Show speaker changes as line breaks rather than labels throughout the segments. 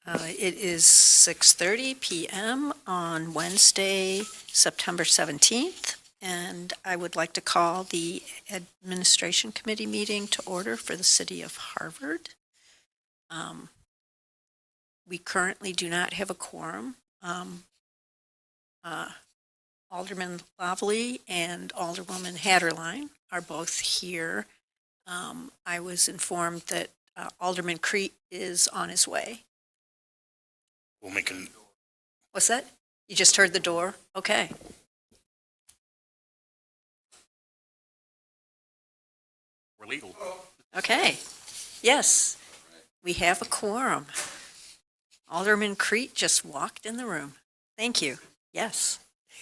It is 6:30 p.m. on Wednesday, September 17th, and I would like to call the Administration Committee meeting to order for the City of Harvard. We currently do not have a quorum. Alderman Lavallee and Alderwoman Haderlein are both here. I was informed that Alderman Kriete is on his way.
We'll make a...
What's that? You just heard the door? Okay.
We're legal.
Okay. Yes, we have a quorum. Alderman Kriete just walked in the room. Thank you. Yes.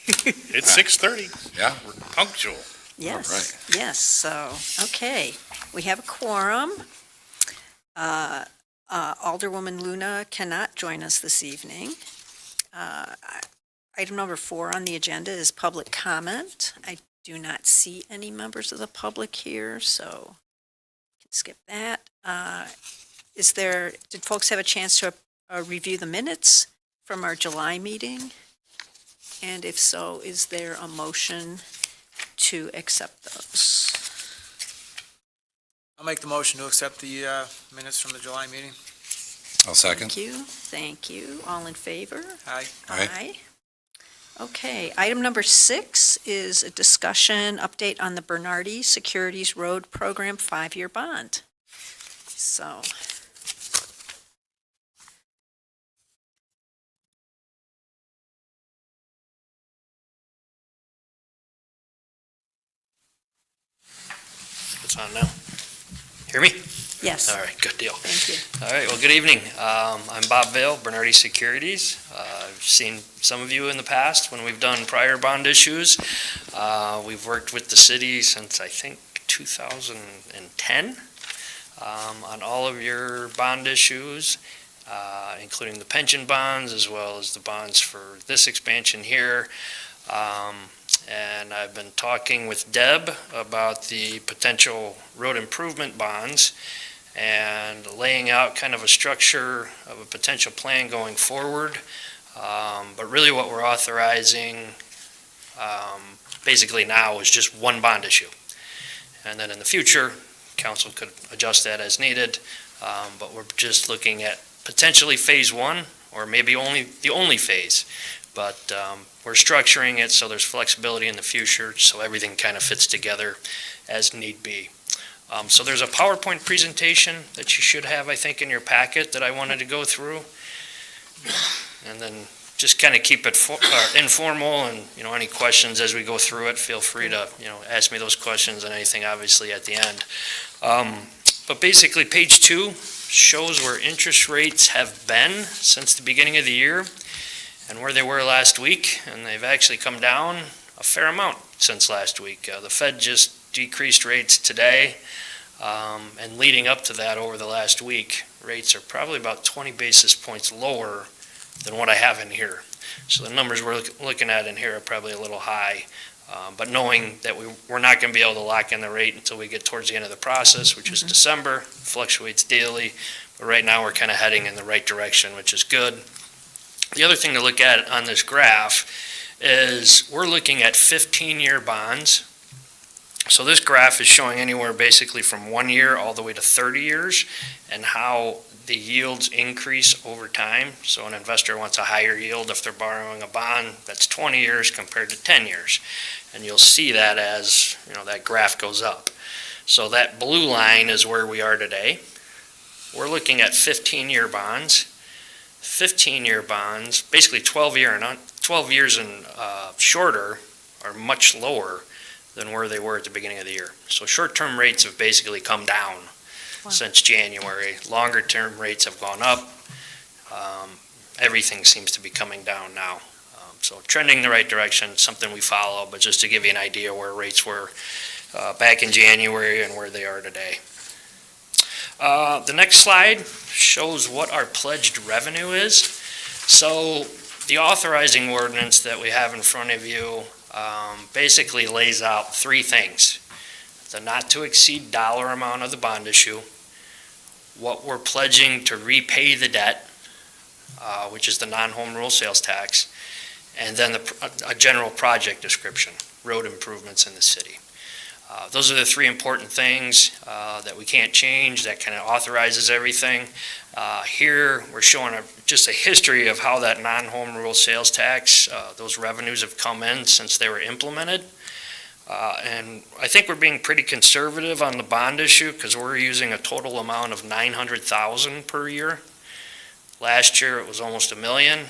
It's 6:30.
Yeah.
We're punctual.
Yes.
All right.
Yes. So, okay. We have a quorum. Alderwoman Luna cannot join us this evening. Item number 4 on the agenda is public comment. I do not see any members of the public here, so we can skip that. Did folks have a chance to review the minutes from our July meeting? And if so, is there a motion to accept those?
I'll make the motion to accept the minutes from the July meeting.
I'll second.
Thank you. Thank you. All in favor?
Aye.
Aye.
Okay, item number 6 is a discussion update on the Bernardi Securities Road Program 5-year bond. So,
It's on now. Hear me?
yes,
All right, good deal.
thank you.
All right, well, good evening. I'm Bob Vale, Bernardi Securities. I've seen some of you in the past when we've done prior bond issues. We've worked with the city since, I think, 2010 on all of your bond issues, including the pension bonds as well as the bonds for this expansion here. And I've been talking with Deb about the potential road improvement bonds and laying out kind of a structure of a potential plan going forward. But really what we're authorizing basically now is just one bond issue. And then in the future, council could adjust that as needed. But we're just looking at potentially phase 1 or maybe the only phase. But we're structuring it so there's flexibility in the future, so everything kind of fits together as need be. So there's a PowerPoint presentation that you should have, I think, in your packet that I wanted to go through. And then just kind of keep it informal, and any questions as we go through it, feel free to ask me those questions and anything obviously at the end. But basically page 2 shows where interest rates have been since the beginning of the year and where they were last week, and they've actually come down a fair amount since last week. The Fed just decreased rates today, and leading up to that over the last week, rates are probably about 20 basis points lower than what I have in here. So the numbers we're looking at in here are probably a little high, but knowing that we're not going to be able to lock in the rate until we get towards the end of the process, which is December, fluctuates daily, but right now we're kind of heading in the right direction, which is good. The other thing to look at on this graph is we're looking at 15-year bonds. So this graph is showing anywhere basically from 1 year all the way to 30 years and how the yields increase over time. So an investor wants a higher yield if they're borrowing a bond that's 20 years compared to 10 years. And you'll see that as that graph goes up. So that blue line is where we are today. We're looking at 15-year bonds. 15-year bonds, basically 12 years and shorter, are much lower than where they were at the beginning of the year. So short-term rates have basically come down since January. Longer-term rates have gone up. Everything seems to be coming down now. So trending in the right direction, something we follow, but just to give you an idea where rates were back in January and where they are today. The next slide shows what our pledged revenue is. So the authorizing ordinance that we have in front of you basically lays out 3 things. The not to exceed dollar amount of the bond issue, what we're pledging to repay the debt, which is the non-home rule sales tax, and then a general project description, road improvements in the city. Those are the three important things that we can't change, that kind of authorizes everything. Here, we're showing just a history of how that non-home rule sales tax, those revenues have come in since they were implemented. And I think we're being pretty conservative on the bond issue because we're using a total amount of $900,000 per year. Last year, it was almost $1 million,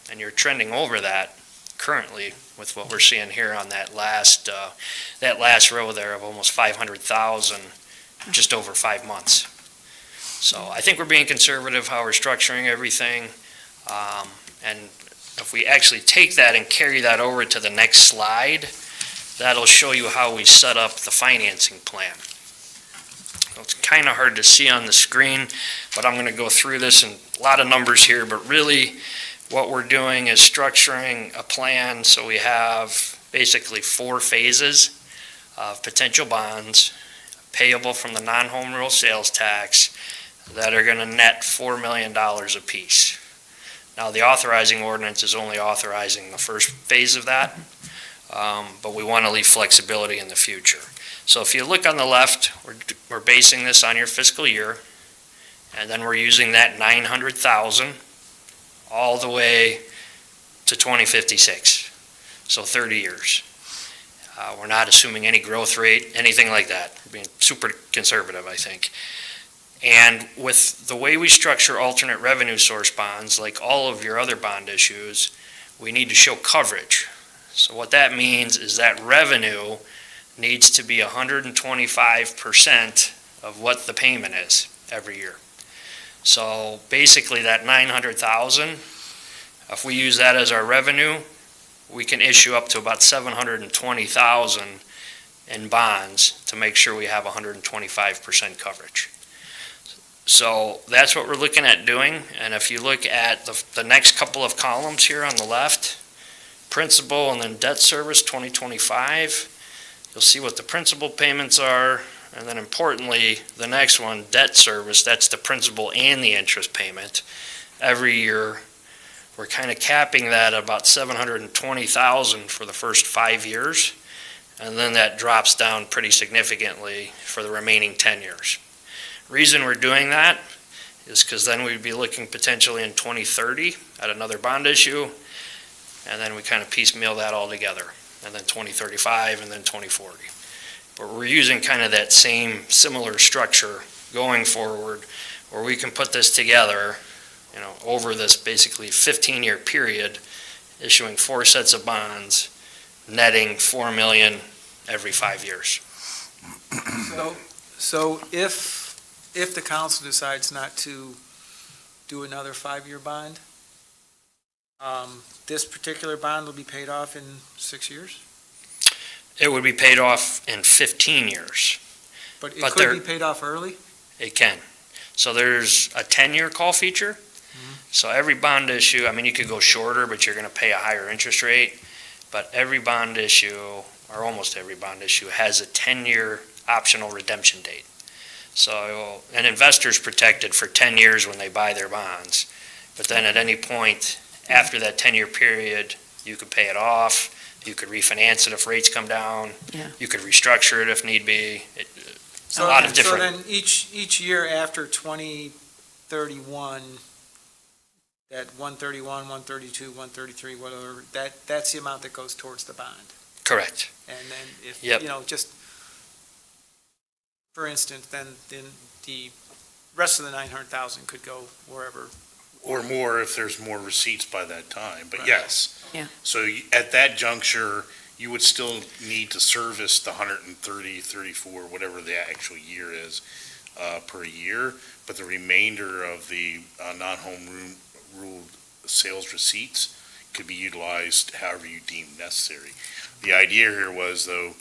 and you're trending over that currently with what we're seeing here on that last row there of almost 500,000, just over 5 months. So I think we're being conservative how we're structuring everything. And if we actually take that and carry that over to the next slide, that'll show you how we set up the financing plan. So it's kind of hard to see on the screen, but I'm going to go through this and a lot of numbers here, but really what we're doing is structuring a plan so we have basically 4 phases of potential bonds payable from the non-home rule sales tax that are going to net $4 million apiece. Now, the authorizing ordinance is only authorizing the first phase of that, but we want to leave flexibility in the future. So if you look on the left, we're basing this on your fiscal year, and then we're using that 900,000 all the way to 2056, so 30 years. We're not assuming any growth rate, anything like that. We're being super conservative, I think. And with the way we structure alternate revenue source bonds, like all of your other bond issues, we need to show coverage. So what that means is that revenue needs to be 125% of what the payment is every year. So basically that 900,000, if we use that as our revenue, we can issue up to about 720,000 in bonds to make sure we have 125% coverage. So that's what we're looking at doing. And if you look at the next couple of columns here on the left, principal and then debt service 2025, you'll see what the principal payments are. And then importantly, the next one, debt service, that's the principal and the interest payment. Every year, we're kind of capping that at about 720,000 for the first 5 years. And then that drops down pretty significantly for the remaining 10 years. Reason we're doing that is because then we'd be looking potentially in 2030 at another bond issue. And then we kind of piecemeal that all together. And then 2035 and then 2040. But we're using kind of that same similar structure going forward where we can put this together, over this basically 15-year period, issuing 4 sets of bonds, netting $4 million every 5 years.
So if the council decides not to do another 5-year bond, this particular bond will be paid off in 6 years?
It would be paid off in 15 years.
But it could be paid off early?
It can. So there's a 10-year call feature. Mm-hmm. So every bond issue, you could go shorter, but you're going to pay a higher interest rate. But every bond issue, or almost every bond issue, has a 10-year optional redemption date. So an investor's protected for 10 years when they buy their bonds. But then at any point after that 10-year period, you could pay it off. You could refinance it if rates come down.
Yeah.
You could restructure it if need be. A lot of different.
So then each year after 2031, that 131, 132, 133, whatever, that's the amount that goes towards the bond.
Correct.
And then if,
Yep.
just for instance, then the rest of the 900,000 could go wherever.
Or more if there's more receipts by that time, but
Right.
yes.
Yeah.
So at that juncture, you would still need to service the 130, 34, whatever the actual year is, per year, but the remainder of the non-home rule sales receipts could be utilized however you deem necessary. The idea here was, though,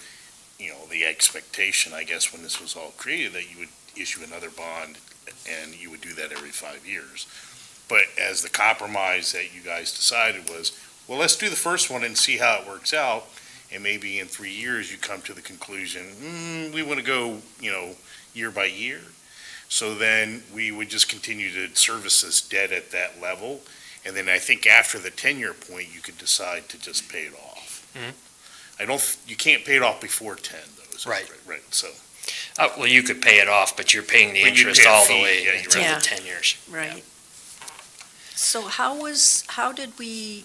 the expectation, I guess, when this was all created, that you would issue another bond and you would do that every 5 years. But as the compromise that you guys decided was, well, let's do the first one and see how it works out. And maybe in 3 years, you come to the conclusion, we want to go, year by year. So then we would just continue to service this debt at that level. And then I think after the 10-year point, you could decide to just pay it off. You can't pay it off before 10, though. is that
Right.
Right, so.
Well, you could pay it off, but you're paying the
But you
interest
pay a
all the
fee,
way
yeah, you're
until
right.
the 10 years.
Right. So how did we,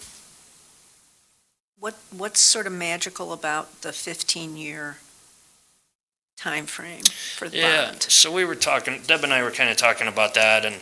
what's sort of magical about the 15-year timeframe for the
Yeah,
bond?
so we were talking, Deb and I were kind of talking about that, and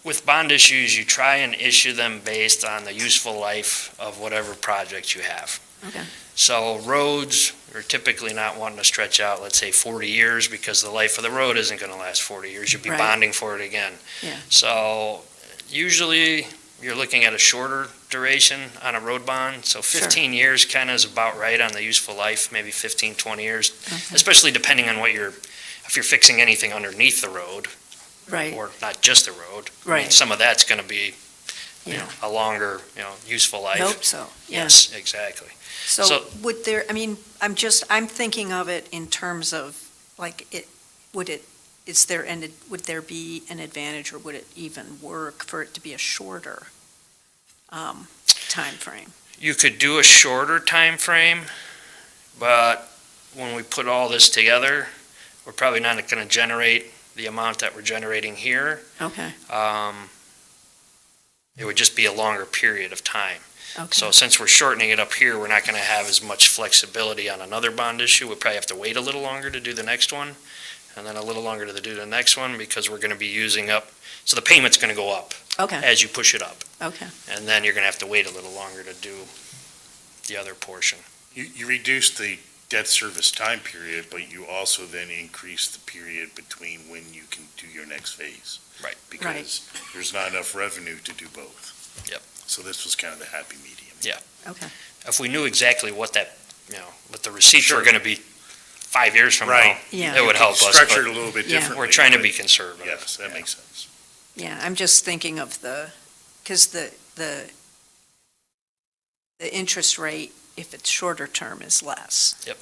with bond issues, you try and issue them based on the useful life of whatever project you have.
Okay.
So roads, you're typically not wanting to stretch out, let's say, 40 years, because the life of the road isn't going to last 40 years. You'd be
Right.
bonding for it again.
Yeah.
So usually, you're looking at a shorter duration on a road bond. So 15 years kind of is about right on the useful life, maybe 15, 20 years,
Okay.
especially depending on if you're fixing anything underneath the road,
Right,
or not just the road. I mean,
right.
some of that's going to be,
Yeah.
a longer, useful life.
Hope so, yeah.
Yes, exactly.
So
So-
would there, I mean, I'm thinking of it in terms of, like, would there be an advantage, or would it even work for it to be a shorter timeframe?
You could do a shorter time frame, but when we put all this together, we're probably not going to generate the amount that we're generating here.
Okay,
It would just be a longer period of time.
okay.
So since we're shortening it up here, we're not going to have as much flexibility on another bond issue. We'll probably have to wait a little longer to do the next one, and then a little longer to do the next one, because we're going to be using up, so the payment's going to go up
Okay,
as you push it up.
okay,
And then you're going to have to wait a little longer to do the other portion.
You reduce the debt service time period, but you also then increase the period between when you can do your next phase.
Right.
Because there's not enough revenue to do both.
Yep.
So this was kind of the happy medium.
okay.
If we knew exactly what what the receipts
Sure.
were going to be 5 years from now,
Right.
Yeah.
it would help us.
Structured
But
a little bit
Yeah.
differently.
we're trying to
but
be conservative.
Yes, that
Yeah.
makes sense.
Yeah, I'm just thinking of because the interest rate, if it's shorter term, is less.
Yep.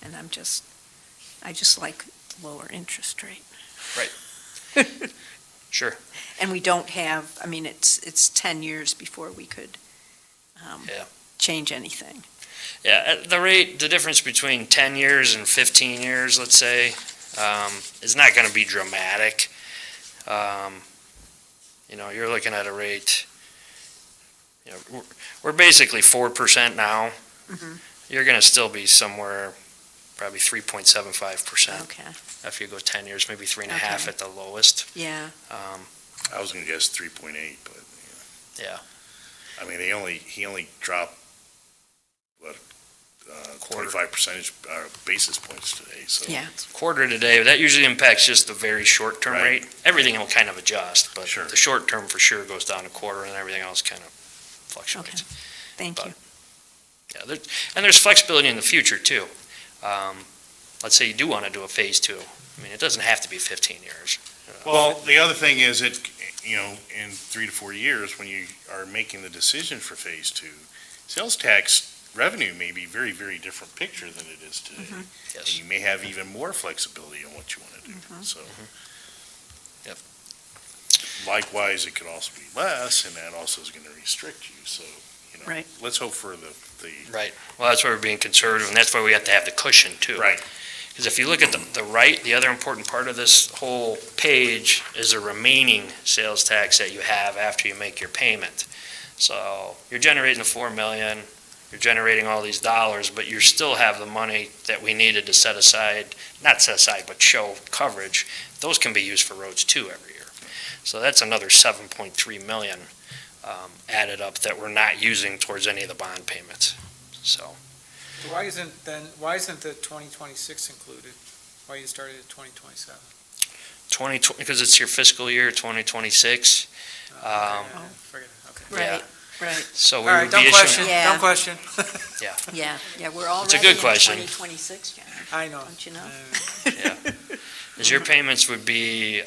And I just like lower interest rate.
Sure.
And we don't have, I mean, it's 10 years before we could
Yeah.
change anything.
Yeah, the difference between 10 years and 15 years, let's say, is not going to be dramatic. You're looking at a rate, we're basically 4% now.
Mhm.
You're going to still be somewhere, probably 3.75%
Okay,
after you go 10 years, maybe 3.5
Okay.
at the lowest.
yeah,
I was going to guess 3.8, but.
Yeah.
I mean, he only dropped, what,
Quarter.
25 basis points today, so.
yeah,
Quarter today, that usually impacts just the very short-term
Right.
rate. Everything will kind of adjust, but
Sure.
the short-term for sure goes down a quarter, and everything else kind of fluctuates.
thank
But-
you.
Yeah, and there's flexibility in the future, too. Let's say you do want to do a phase two. I mean, it doesn't have to be 15 years.
Well, the other thing is in 3 to 4 years, when you are making the decision for phase two, sales tax revenue may be very, very different picture than it is today. And
Yes.
you may have even more flexibility on what you want to do, so.
Yep.
Likewise, it could also be less, and that also is going to restrict you, so,
Right.
let's hope for the.
Right. Well, that's why we're being conservative, and that's why we have to have the cushion, too.
Right.
Because if you look at the other important part of this whole page is the remaining sales tax that you have after you make your payment. So you're generating the 4 million, you're generating all these dollars, but you still have the money that we needed to set aside, not set aside, but show coverage. Those can be used for roads too every year. So that's another 7.3 million added up that we're not using towards any of the bond payments. So.
So why isn't the 2026 included? Why you started at 2027?
Because it's your fiscal year 2026.
Forget it, okay.
Right, right,
So
All
we
right,
would be
don't
issuing.
question,
Yeah.
don't question.
yeah, we're already
It's a good
in
question.
2026, John,
I know.
don't you know?
Is your payments would be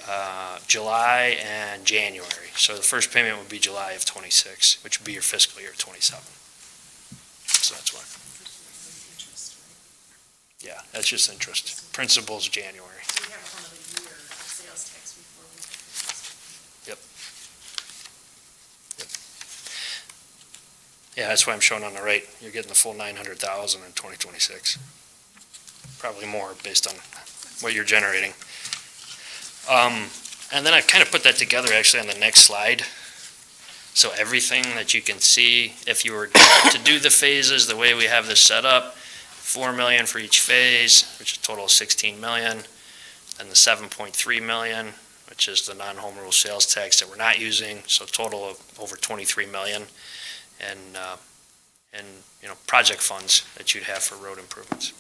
July and January. So the first payment would be July of 26, which would be your fiscal year 27. So that's why. Yeah, that's just interest. Principal's January.
We have another year of sales tax before we.
Yep. Yeah, that's why I'm showing on the right, you're getting the full 900,000 in 2026. Probably more based on what you're generating. And then I kind of put that together actually on the next slide. So everything that you can see, if you were to do the phases the way we have this set up, 4 million for each phase, which is a total of 16 million, and the 7.3 million, which is the non-home rule sales tax that we're not using, so total of over 23 million, and project funds that you'd have for road improvements.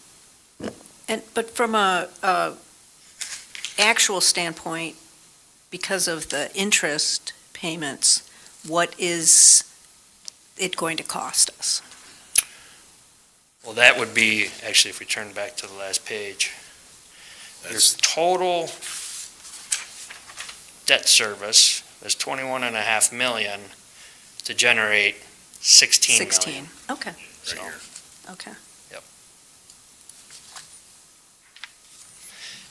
But from a actual standpoint, because of the interest payments, what is it going to cost us?
Well, that would be, actually, if we turn back to the last page, your total debt service is 21.5 million to generate 16 million.
16, okay,
So,
Right here.
okay.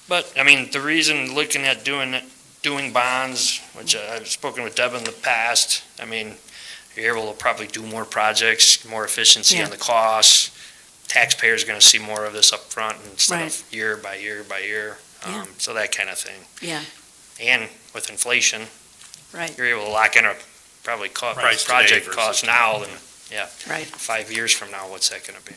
But, I mean, the reason looking at doing bonds, which I've spoken with Deb in the past, I mean, you're able to probably do more projects, more efficiency
Yeah.
on the costs. Taxpayers are going to see more of this up front instead
Right.
of year by year by year.
Yeah.
So that kind of thing.
Yeah.
And with inflation,
Right,
you're able to lock in a probably
Price today
project
versus
cost now than
right.
5 years from now, what's that going to be?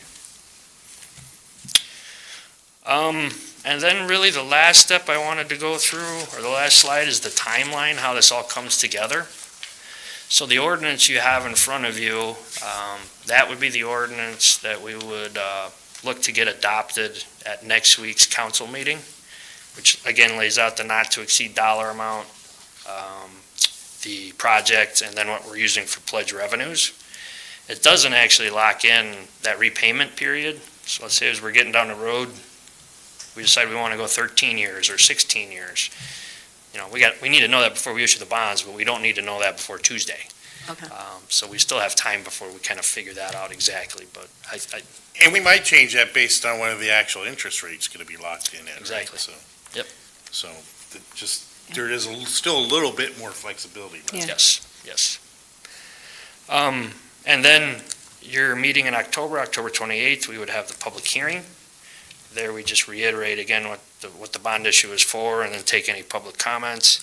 And then really the last step I wanted to go through, or the last slide, is the timeline, how this all comes together. So the ordinance you have in front of you, that would be the ordinance that we would look to get adopted at next week's council meeting, which again lays out the not-to-exceed dollar amount, the project, and then what we're using for pledge revenues. It doesn't actually lock in that repayment period. So let's say as we're getting down the road, we decide we want to go 13 years or 16 years. We need to know that before we issue the bonds, but we don't need to know that before Tuesday.
Okay.
So we still have time before we kind of figure that out exactly, but
And we might change that based on whether the actual interest rate's gonna be locked in at, right?
Exactly.
So-
Yep.
So, there is still a little bit more flexibility.
Yeah.
Yes. And then your meeting in October 28th, we would have the public hearing. There we just reiterate again what the bond issue is for, and then take any public comments.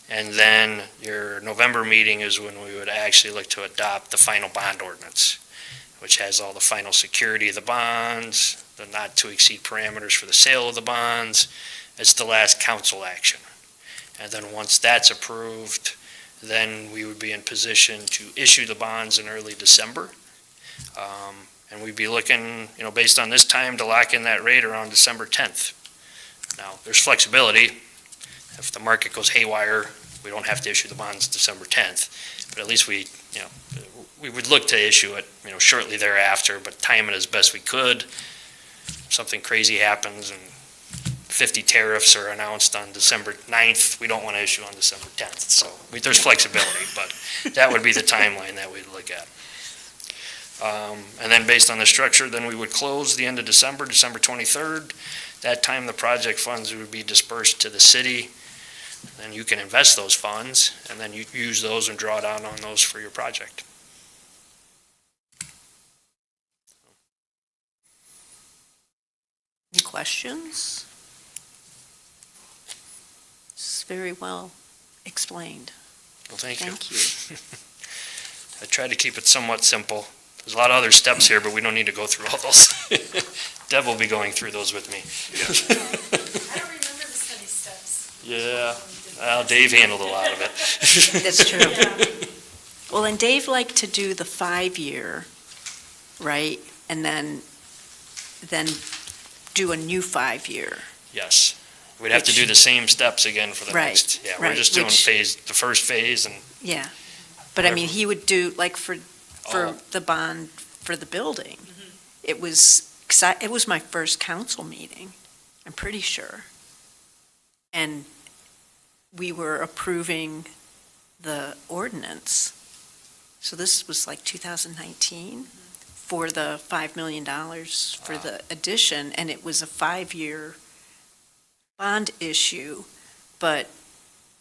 And then your November meeting is when we would actually look to adopt the final bond ordinance, which has all the final security of the bonds, the not-to-exceed parameters for the sale of the bonds. It's the last council action. And then once that's approved, then we would be in position to issue the bonds in early December. And we'd be looking, based on this time, to lock in that rate around December 10th. Now, there's flexibility. If the market goes haywire, we don't have to issue the bonds December 10th. But at least we would look to issue it, shortly thereafter, but time it as best we could. If something crazy happens and 50 tariffs are announced on December 9th, we don't want to issue on December 10th. So there's flexibility, but that would be the timeline that we'd look at. And then based on the structure, then we would close the end of December 23rd. That time, the project funds would be dispersed to the city. Then you can invest those funds, and then you use those and draw down on those for your project.
Any questions? It's very well explained.
Well, thank you.
Thank you.
I tried to keep it somewhat simple. There's a lot of other steps here, but we don't need to go through all those. Deb will be going through those with me.
I don't remember the study steps.
Yeah, well, Dave handled a lot of it.
That's true.
Yeah.
Well, and Dave liked to do the 5-year, right? And then do a new 5-year.
Yes, we'd have to do the same steps again for the
Right,
next. Yeah, we're
right,
just doing
which-
the first phase, and
Yeah. But I mean, he would do, like, for
Oh.
the bond for the building. It was, 'cause it was my first council meeting, I'm pretty sure. And we were approving the ordinance. So this was like 2019 for the $5 million for the addition, and it was a 5-year bond issue, but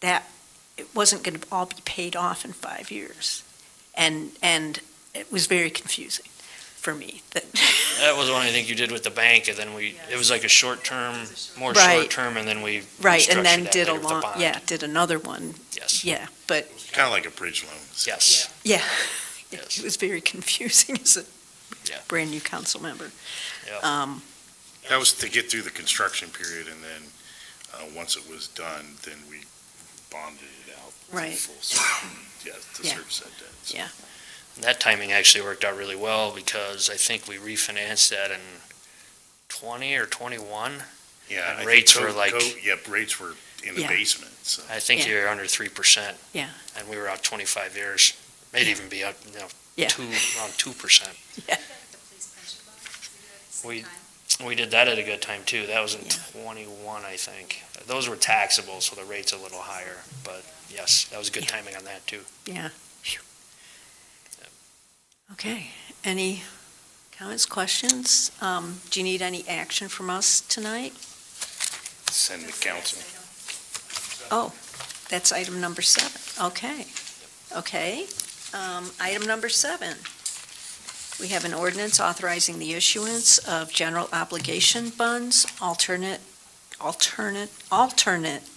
it wasn't going to all be paid off in 5 years. And it was very confusing for me.
That was one I think you did with the bank, and then it was like a short-term, more
Right.
short-term, and then we
Right, and then
restructured that
did
later with the bond.
did another one,
Yes,
yeah, but,
Kind of like a bridge loan.
yes,
yeah.
yes.
It was very confusing as a
Yeah.
brand-new council member.
Yeah.
That was to get through the construction period, and then, once it was done, then we bonded it out.
Right.
Yeah, to
Yeah.
service that debt. So.
Yeah.
And that timing actually worked out really well, because I think we refinanced that in 20 or 21.
Yeah.
And
I think
rates were like-
Yep, rates were in the
Yeah.
basement, so.
I think
Yeah.
you're under 3%.
Yeah.
And we were out 25 years, maybe even be out,
Yeah.
around 2%.
The police pension bond, we do it at the
We-
same time.
We did that at a good time too. That was in
Yeah.
21, I think. Those were taxable, so the rate's a little higher, but yes, that was good
Yeah.
timing on that too.
Yeah. Phew. Okay, any comments, questions? Do you need any action from us tonight?
Send the council.
Oh, that's item number 7, okay. Okay, item number 7. We have an ordinance authorizing the issuance of general obligation bonds, alternate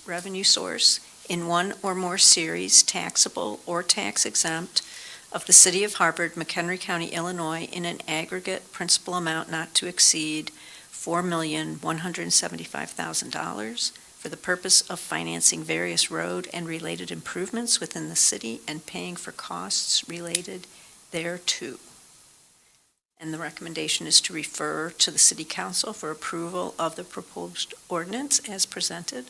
revenue source in one or more series, taxable or tax exempt, of the City of Harvard, McHenry County, Illinois, in an aggregate principal amount not to exceed $4,175,000 for the purpose of financing various road and related improvements within the city and paying for costs related thereto. And the recommendation is to refer to the City Council for approval of the proposed ordinance as presented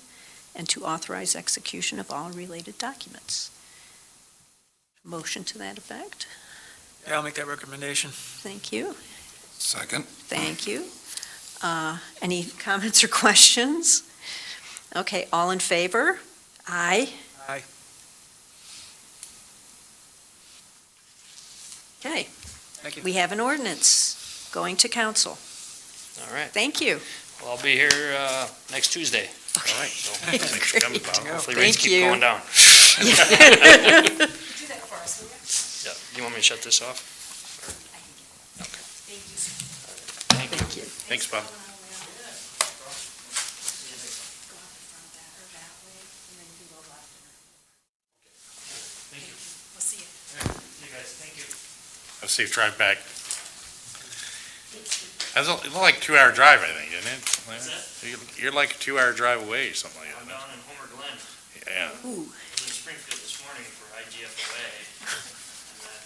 and to authorize execution of all related documents. Motion to that effect?
Yeah, I'll make that recommendation.
Thank you.
Second.
Thank you. Any comments or questions? Okay, all in favor? Aye.
Aye.
Okay,
Thank you.
we have an ordinance going to council.
All right.
Thank you.
Well, I'll be here next Tuesday.
All right.
So
Thanks for coming,
Great.
Bob.
hopefully
Thank
rates keep
you.
going down.
Do that for us, will you?
Yeah. You want me to shut this off?
Thank you.
Thank you.
Thank you.
Thanks, Bob.
Go out the front that, or that way, and then you can go left.
Thank you.
We'll see you.
You guys, thank you.
Have a safe drive back. That's it looked like a 2-hour drive, I think, isn't it? You're like a 2-hour drive away or something like
I'm
that.
down in Homer Glen.
Yeah.
Ooh,
I was in Springfield this morning for IGFOA, and then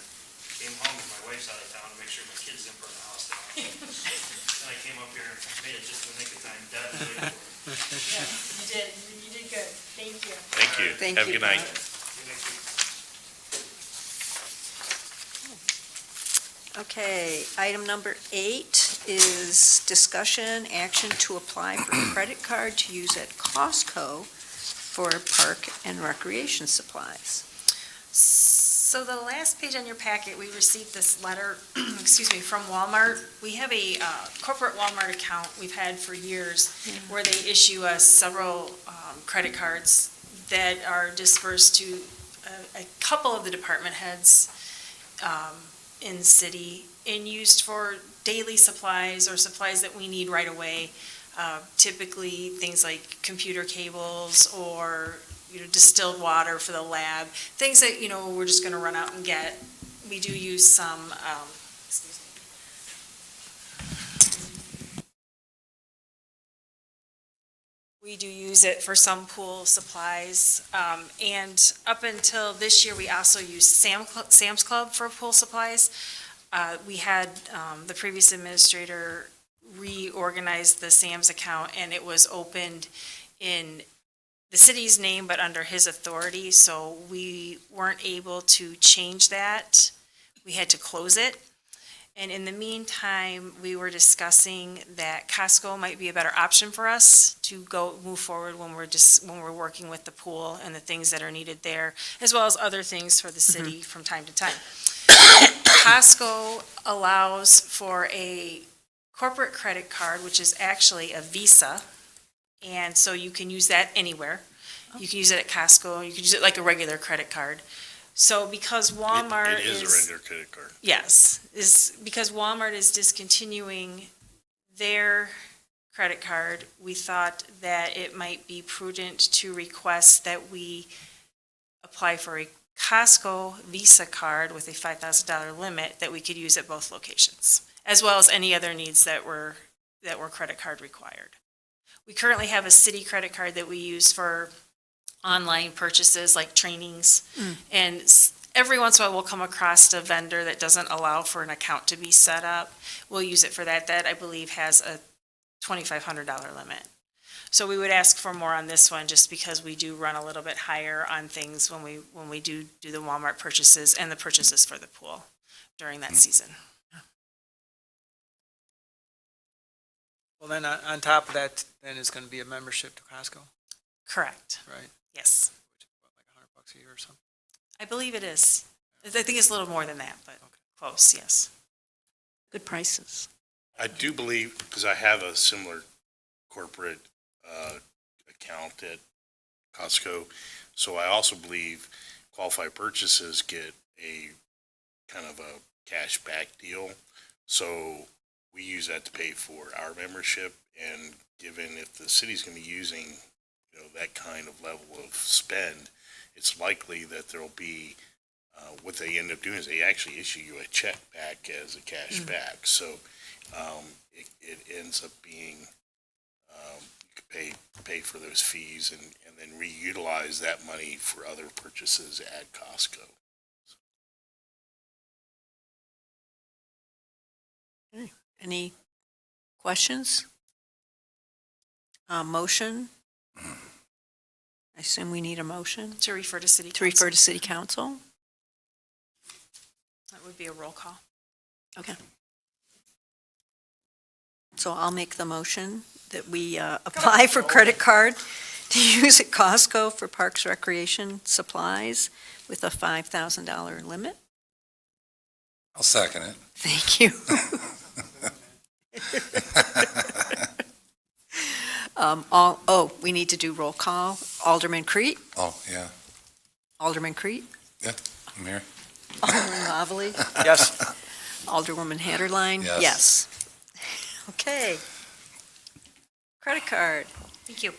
came home and my wife's out of town to make sure my kids didn't burn the house down. Then I came up here and made it just in the nick of time, Dad was waiting for me.
Yeah, you did good. Thank you.
Thank you.
thank you.
Have a good night.
Bob.
See you next week.
Okay, item number 8 is discussion, action to apply for a credit card to use at Costco for park and recreation supplies.
So the last page on your packet, we received this letter, excuse me, from Walmart. We have a corporate Walmart account we've had for years where they issue us several credit cards that are dispersed to a couple of the department heads in the city and used for daily supplies or supplies that we need right away. Typically, things like computer cables or distilled water for the lab, things that, we're just gonna run out and get. We do use some, excuse me. We do use it for some pool supplies, and up until this year, we also used Sam's Club for pool supplies. We had, the previous administrator reorganized the Sam's account, and it was opened in the city's name, but under his authority, so we weren't able to change that. We had to close it. And in the meantime, we were discussing that Costco might be a better option for us to move forward when we're working with the pool and the things that are needed there, as well as other things for the city from time to time. Costco allows for a corporate credit card, which is actually a Visa, and so you can use that anywhere. You can use it at Costco, you can use it like a regular credit card. So because Walmart
It is a regular credit card.
Yes, is because Walmart is discontinuing their credit card, we thought that it might be prudent to request that we apply for a Costco Visa card with a $5,000 limit that we could use at both locations, as well as any other needs that were credit card required. We currently have a city credit card that we use for online purchases like trainings. And every once in a while, we'll come across a vendor that doesn't allow for an account to be set up. We'll use it for that. That, I believe, has a $2,500 limit. So we would ask for more on this one, just because we do run a little bit higher on things when we do the Walmart purchases and the purchases for the pool during that season.
Well, then on top of that, then it's going to be a membership to Costco,
Correct.
right?
Yes.
What, like $100 a year or something?
I believe it is. I think it's a little more than that, but close, yes.
Good prices.
I do believe, because I have a similar corporate account at Costco, so I also believe qualified purchases get a kind of a cash back deal. So we use that to pay for our membership, and given if the city's going to be using, that kind of level of spend, it's likely that there'll be, what they end up doing is they actually issue you a check back as a cash back. So it ends up being, you could pay for those fees and then reutilize that money for other purchases at Costco.
Any questions? Motion? I assume we need a motion
To refer to city
to
council.
refer to city council?
That would be a roll call.
Okay. So I'll make the motion that we apply for credit card to use at Costco for Parks Recreation supplies with a $5,000 limit.
I'll second it.
Thank you. We need to do roll call. Alderman Kriete?
Oh, yeah.
Alderman Kriete?
Yeah, I'm here.
Alderman Lavallee?
Yes.
Alderwoman Haderlein?
Yes.
Okay. Credit card.
Thank you.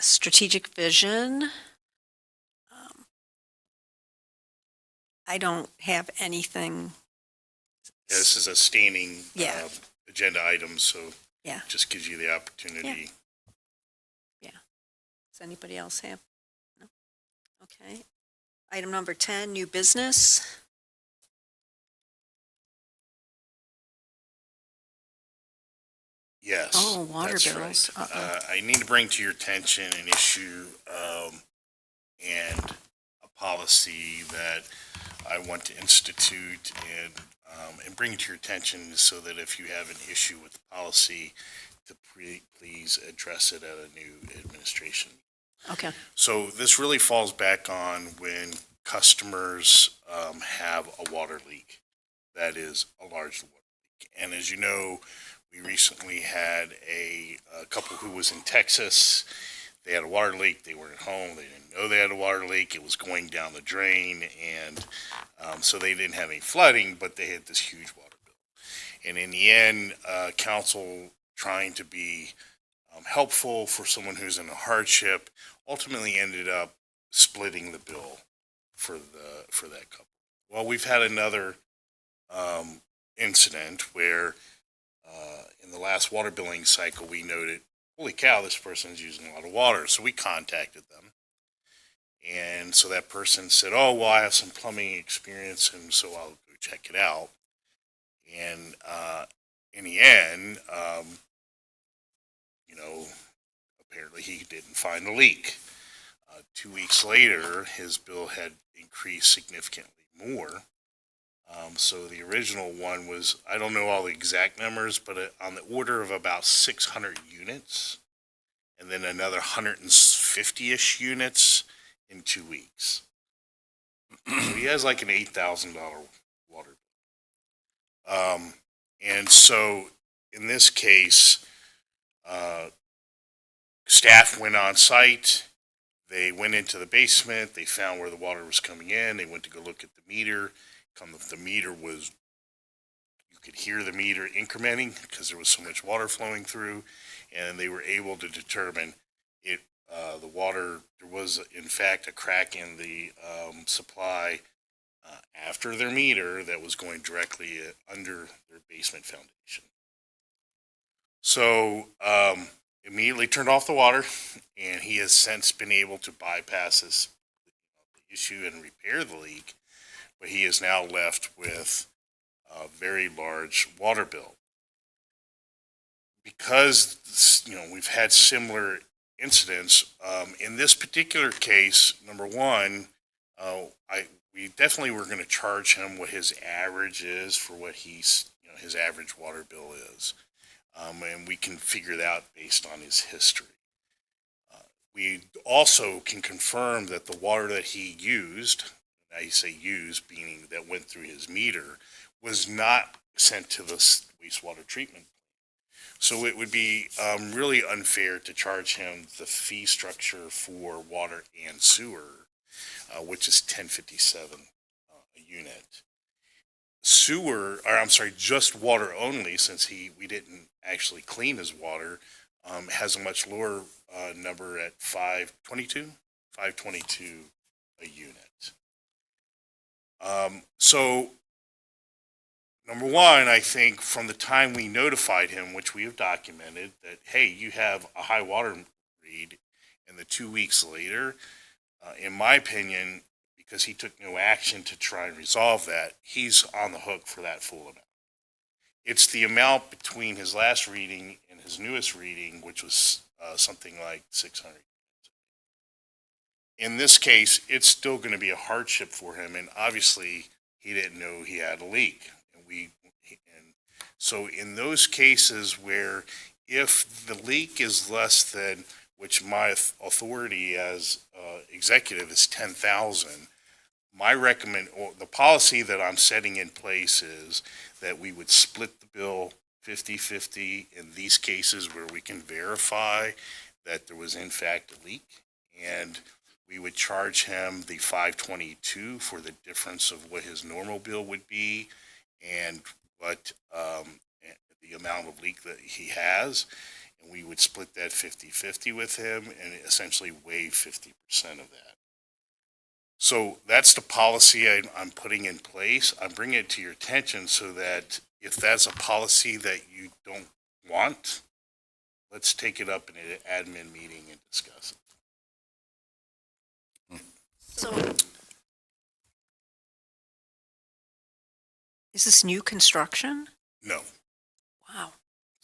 Strategic vision. I don't have anything.
Yeah, this is a standing
Yeah.
agenda item, so
Yeah.
just gives you the opportunity.
Does anybody else have? No? Okay. Item number 10, new business.
Yes.
Oh, water
that's
bills.
right.
Uh-oh.
I need to bring to your attention an issue and a policy that I want to institute and bring it to your attention so that if you have an issue with the policy, to please address it at a new administration.
Okay.
So this really falls back on when customers have a water leak. That is a large water leak. And as you know, we recently had a couple who was in Texas. They had a water leak. They weren't at home. They didn't know they had a water leak. It was going down the drain. And so they didn't have any flooding, but they had this huge water bill. And in the end, council trying to be helpful for someone who's in a hardship ultimately ended up splitting the bill for that couple. Well, we've had another incident where in the last water billing cycle, we noted, holy cow, this person's using a lot of water. So we contacted them. And so that person said, oh, well, I have some plumbing experience, and so I'll go check it out. And in the end, apparently he didn't find the leak. 2 weeks later, his bill had increased significantly more. So the original one was, I don't know all the exact numbers, but on the order of about 600 units, and then another 150-ish units in 2 weeks. So he has like an $8,000 water bill. And so in this case, staff went on site, They went into the basement, they found where the water was coming in, they went to go look at the meter. The meter was, you could hear the meter incrementing because there was so much water flowing through, and they were able to determine the water, there was in fact a crack in the supply after their meter that was going directly under their basement foundation. So immediately turned off the water, and he has since been able to bypass this issue and repair the leak, but he is now left with a very large water bill. Because, we've had similar incidents, in this particular case, number one, we definitely were going to charge him what his average is for what his average water bill is. And we can figure that out based on his history. We also can confirm that the water that he used, I say used, meaning that went through his meter, was not sent to the wastewater treatment. So it would be really unfair to charge him the fee structure for water and sewer, which is $10.57 a unit. Just water only, since we didn't actually clean his water, has a much lower number at $5.22 a unit. So number one, I think from the time we notified him, which we have documented, that, hey, you have a high water read, and the 2 weeks later, in my opinion, because he took no action to try and resolve that, he's on the hook for that full amount. It's the amount between his last reading and his newest reading, which was something like 600. In this case, it's still going to be a hardship for him, and obviously he didn't know he had a leak. And so in those cases where if the leak is less than, which my authority as executive is 10,000, the policy that I'm setting in place is that we would split the bill 50-50 in these cases where we can verify that there was in fact a leak, and we would charge him the $5.22 for the difference of what his normal bill would be and what the amount of leak that he has, and we would split that 50-50 with him and essentially waive 50% of that. So that's the policy I'm putting in place. I'm bringing it to your attention so that if that's a policy that you don't want, let's take it up in an admin meeting and discuss it.
So is this new construction?
No,
Wow.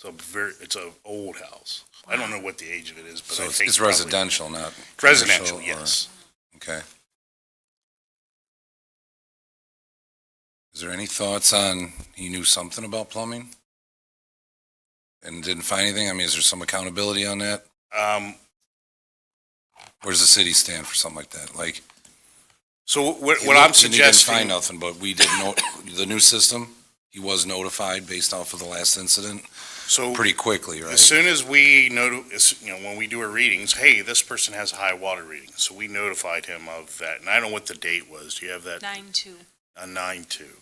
it's an old house. I don't know what the age of it is, but
So
I
it's
think
it's
probably-
residential, not
Residential,
commercial, or-
yes.
Okay. Is there any thoughts on, he knew something about plumbing? And didn't find anything? I mean, is there some accountability on that? Where does the city stand for something like that? Like,
So what
he
I'm
looked and he didn't
suggesting,
find nothing, but we didn't know, the new system, he was notified based off of the last incident
so
pretty quickly, right?
as soon as we when we do our readings, hey, this person has a high water reading. So we notified him of that. And I don't know what the date was. Do you have that?
9/2.
A 9/2.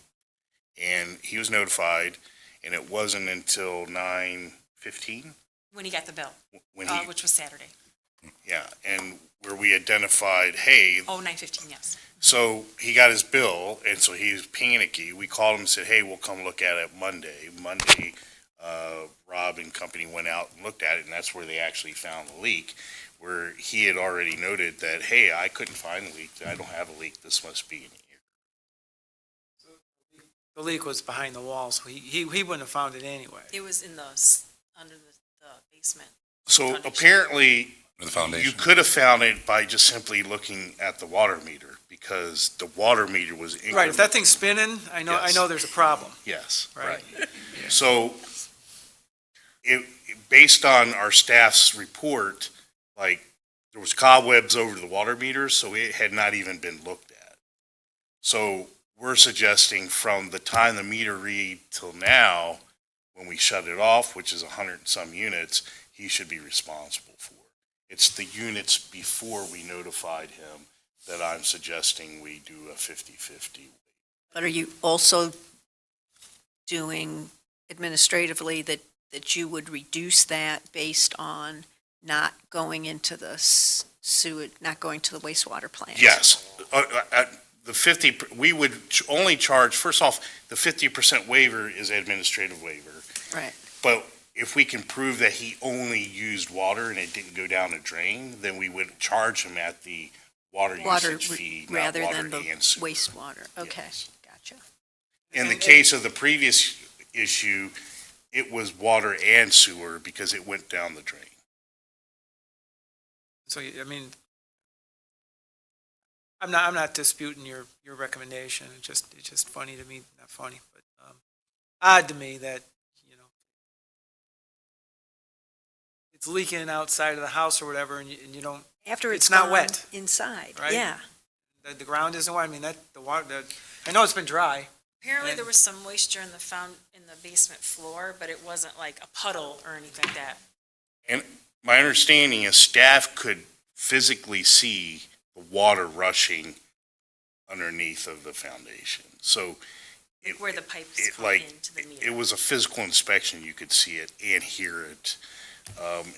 And he was notified, and it wasn't until 9/15
When he got the bill,
when he,
which was Saturday.
yeah, and where we identified, hey,
Oh, 9/15, yes.
so he got his bill, and so he was panicky. We called him and said, hey, we'll come look at it Monday. Monday, Rob and company went out and looked at it, and that's where they actually found the leak, where he had already noted that, hey, I couldn't find the leak. I don't have a leak. This must be in here.
The leak was behind the wall, so he wouldn't have found it anyway.
It was in under the basement.
So
Foundation.
apparently,
The foundation.
you could have found it by just simply looking at the water meter, because the water meter was
Right, if that thing's spinning, I
Yes.
know there's a problem.
Yes,
Right.
right. So, based on our staff's report, like, there was cobwebs over the water meter, so it had not even been looked at. So, we're suggesting from the time the meter read till now, when we shut it off, which is 100 and some units, he should be responsible for. It's the units before we notified him that I'm suggesting we do a 50/50.
But are you also doing administratively that you would reduce that based on not going into the sewage, not going to the wastewater plant?
Yes. The 50, we would only charge, first off, the 50% waiver is administrative waiver.
Right.
But if we can prove that he only used water and it didn't go down a drain, then we would charge him at the water usage fee, not
rather
water
than the
and sewer.
wastewater. Okay,
Yes.
gotcha.
In the case of the previous issue, it was water and sewer because it went down the drain.
So, I mean, I'm not disputing your recommendation. It's just funny to me, not funny, but odd to me that, it's leaking outside of the house or whatever, and you don't,
After
It's
it's
not
gone
wet,
inside,
right?
yeah.
the ground isn't wet. I mean, the water, I know it's been dry.
Apparently, there was some moisture in the basement floor, but it wasn't like a puddle or anything like that.
And my understanding is staff could physically see the water rushing underneath of the foundation. So
Like where the pipes
it
come
like,
into the meter.
it was a physical inspection. You could see it and hear it.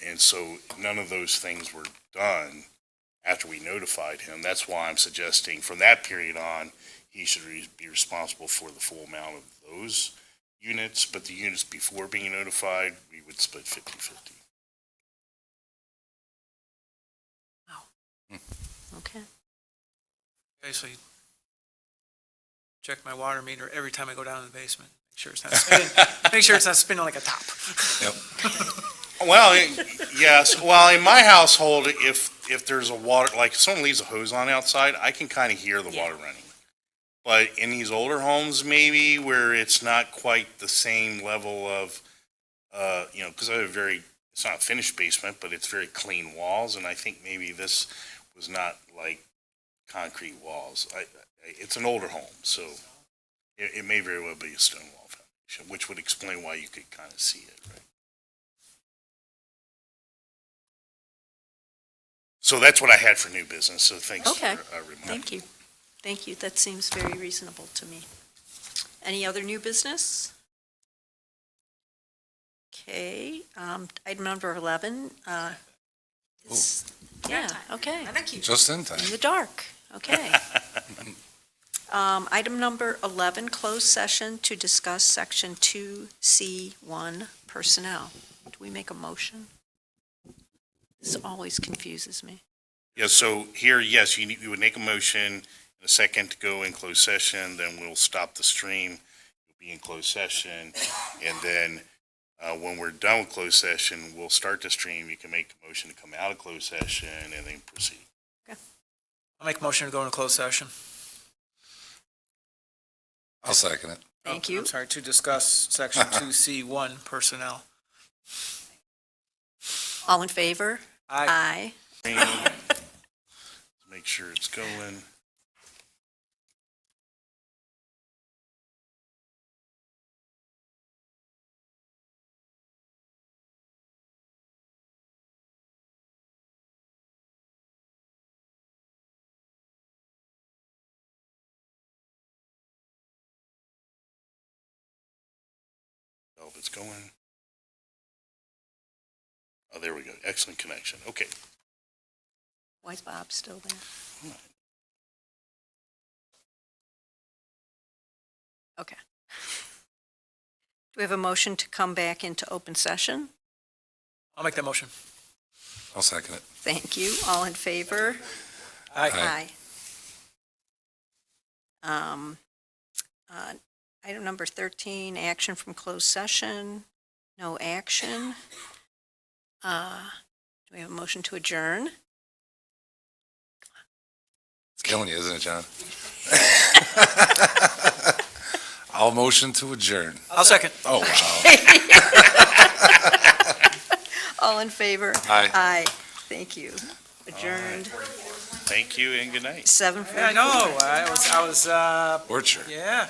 And so none of those things were done after we notified him. That's why I'm suggesting from that period on, he should be responsible for the full amount of those units, but the units before being notified, we would split 50/50.
Okay.
Basically, check my water meter every time I go down in the basement. Make sure it's not spinning. Make sure it's not spinning like a top.
Well, yes. Well, in my household, if there's a water, like if someone leaves a hose on outside, I can kind of hear the water running. But in these older homes, maybe where it's not quite the same level of, because I have it's not a finished basement, but it's very clean walls, and I think maybe this was not like concrete walls. It's an older home, so it may very well be a stone wall foundation, which would explain why you could kind of see it, right? So that's what I had for new business, so thanks
Okay.
for reminding.
Thank you. Thank you. That seems very reasonable to me. Any other new business? Okay, item number 11. Is, yeah, okay.
Thank you.
Just in time.
In the dark, okay. Item number 11, closed session to discuss section 2C1 personnel. Do we make a motion? This always confuses me.
Yeah, so here, yes, you would make a motion in a second to go in closed session, then we'll stop the stream, you'll be in closed session, and then when we're done with closed session, we'll start the stream, you can make the motion to come out of closed session and then proceed.
I'll make a motion to go into closed session.
I'll second it.
Thank
I'm
you.
sorry, to discuss section 2C1 personnel.
All in favor?
Aye.
Aye.
Make sure it's going. Oh, it's going. Oh, there we go. Excellent connection. Okay.
Why is Bob still there? Okay. Do we have a motion to come back into open session?
I'll make that motion.
I'll second it.
Thank you. All in favor?
Aye.
Aye. Item number 13, action from closed session. No action. Do we have a motion to adjourn?
It's killing you, isn't it, John? I'll motion to adjourn.
I'll second.
Oh, wow.
All in favor?
Aye.
Aye. Thank you. Adjourned.
Thank you and good night.
7:44.
Yeah, I know. I was,
Orchard.
yeah.